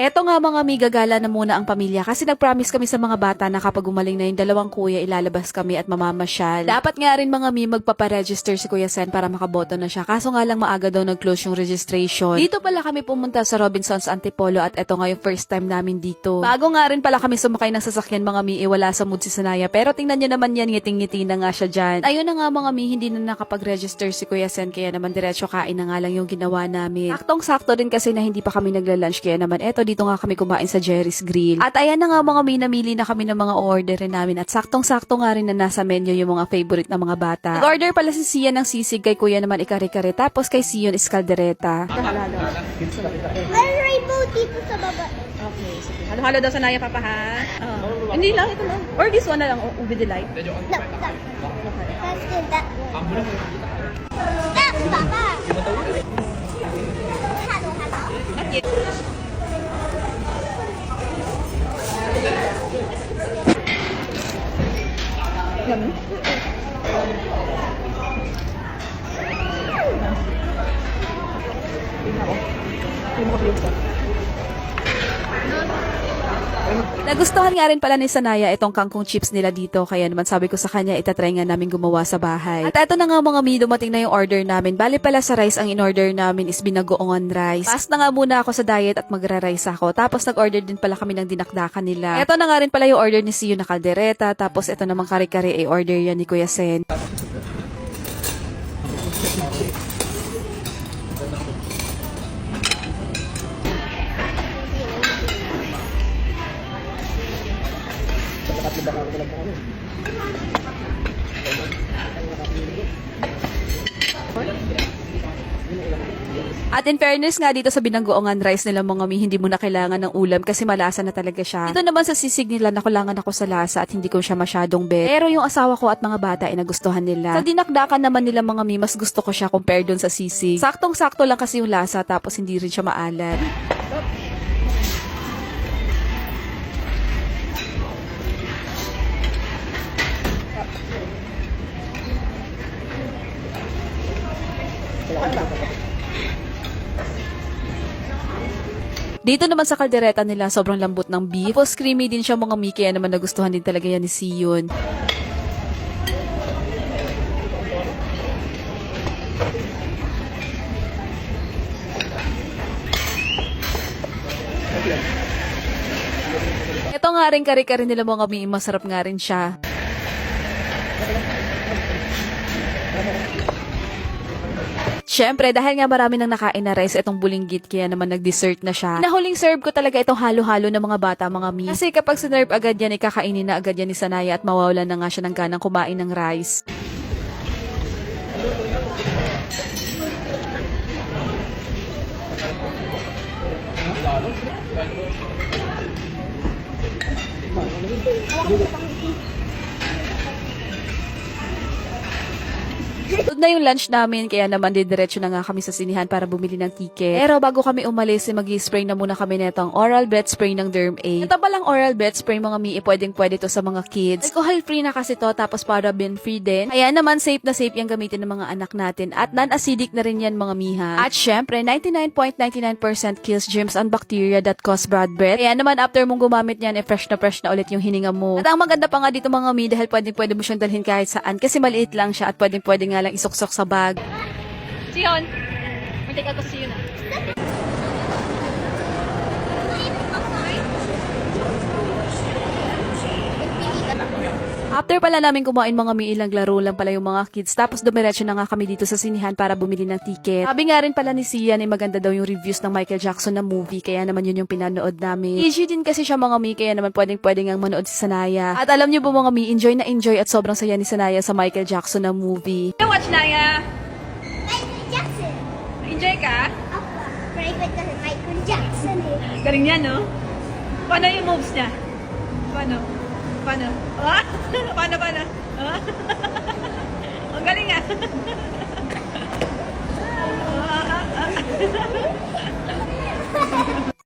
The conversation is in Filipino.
Eto nga mga mi, gagala na muna ang pamilya kasi nag-promise kami sa mga bata na kapag gumaling na yung dalawang kuya, ilalabas kami at mamamasyal. Dapat nga rin mga mi magpaparegister si Kuya Sen para makaboto na siya. Kaso nga lang maaga daw nag-close yung registration. Dito pala kami pumunta sa Robinsons Antipolo at eto nga yung first time namin dito. Bago nga rin pala kami sumakay ng sasakyan mga mi, wala sa mood si Sanaya. Pero tingnan nyo naman yan, ngiting-ngiti na nga siya dyan. Ayun na nga mga mi, hindi na nakapag-register si Kuya Sen kaya naman diretso kain na nga lang yung ginawa namin. Saktong-sakto din kasi na hindi pa kami nagla-lunch kaya naman eto dito nga kami kumain sa Jerry's Grill. At ayan na nga mga mi, namili na kami ng mga orderin namin at saktong-sakto nga rin na nasa menu yung mga favorite na mga bata. Nag-order pala si Sia ng sisig, kay Kuya naman ikare-kare, tapos kay Sion is kaldereta. May rainbow dito sa baba. Okay, sige. Halo-halo daw sa Naya Papa ha? Hindi lang, ito lang. Or this one na lang, Ube Delight. No, that. Let's do that one. Stop, Papa. Hello, hello. Not yet. Yummy. Nagustuhan nga rin pala ni Sanaya itong kangkong chips nila dito, kaya naman sabi ko sa kanya itatry nga namin gumawa sa bahay. At eto na nga mga mi, dumating na yung order namin. Bali pala sa rice ang in-order namin is binagoongan rice. Pass na nga muna ako sa diet at magra-rice ako. Tapos nag-order din pala kami ng dinakdakan nila. Eto na nga rin pala yung order ni Sio na kaldereta. Tapos eto namang kare-kare ay order yan ni Kuya Sen. At in fairness nga dito sa binanggoongan rice nila mga mi, hindi mo na kailangan ng ulam kasi malasa na talaga siya. Dito naman sa sisig nila nakulangan ako sa lasa at hindi ko siya masyadong bet. Pero yung asawa ko at mga bata ay nagustuhan nila. Sa dinakdakan naman nila mga mi, mas gusto ko siya compare dun sa sisig. Saktong-sakto lang kasi yung lasa tapos hindi rin siya maalat. Dito naman sa kaldereta nila, sobrang lambot ng beef. Tapos creamy din siya mga mi, kaya naman nagustuhan din talaga yan ni Sion. Ito nga rin kare-kare nila mga mi, masarap nga rin siya. Siyempre, dahil nga marami nang nakain na rice itong bulinggit, kaya naman nag-dessert na siya. Nahuling serve ko talaga itong halo-halo ng mga bata, mga mi. Kasi kapag sinerve agad yan, ikakainin na agad yan ni Sanaya at mawawalan na nga siya ng ganang kumain ng rice. Doon na yung lunch namin, kaya naman didiretso na nga kami sa sinihan para bumili ng ticket. Pero bago kami umalis, mag-spray na muna kami netong oral breath spray ng Derm 8. Ito palang oral breath spray mga mi, pwedeng-pwede to sa mga kids. Alcohol-free na kasi to, tapos paraben-free din. Kaya naman safe na safe yung gamitin ng mga anak natin. At non-acidic na rin yan mga miha. At syempre, 99.99% kills germs and bacteria that cause bad breath. Kaya naman after mong gumamit yan, fresh na ulit yung hininga mo. At ang maganda pa nga dito mga mi, dahil pwedeng-pwede mo siyang dalhin kahit saan kasi maliit lang siya at pwedeng-pwede nga lang isuksok sa bag. Sion, mag-take out ko si Sion na. After pala namin kumain mga mi, ilang laro lang pala yung mga kids. Tapos dumiretso na nga kami dito sa sinihan para bumili ng ticket. Sabi nga rin pala ni Sian ay maganda daw yung reviews ng Michael Jackson na movie. Kaya naman yun yung pinanood namin. PG din kasi siya mga mi, kaya naman pwedeng nga manood si Sanaya. At alam niyo ba mga mi, enjoy na enjoy at sobrang saya ni Sanaya sa Michael Jackson na movie. Watch Naya! Michael Jackson. Enjoy ka? Apa, private kasi Michael Jackson eh. Galing niya, no? Paano yung moves niya? Paano? Paano? Ah? Paano? Ah? Ang galing ah!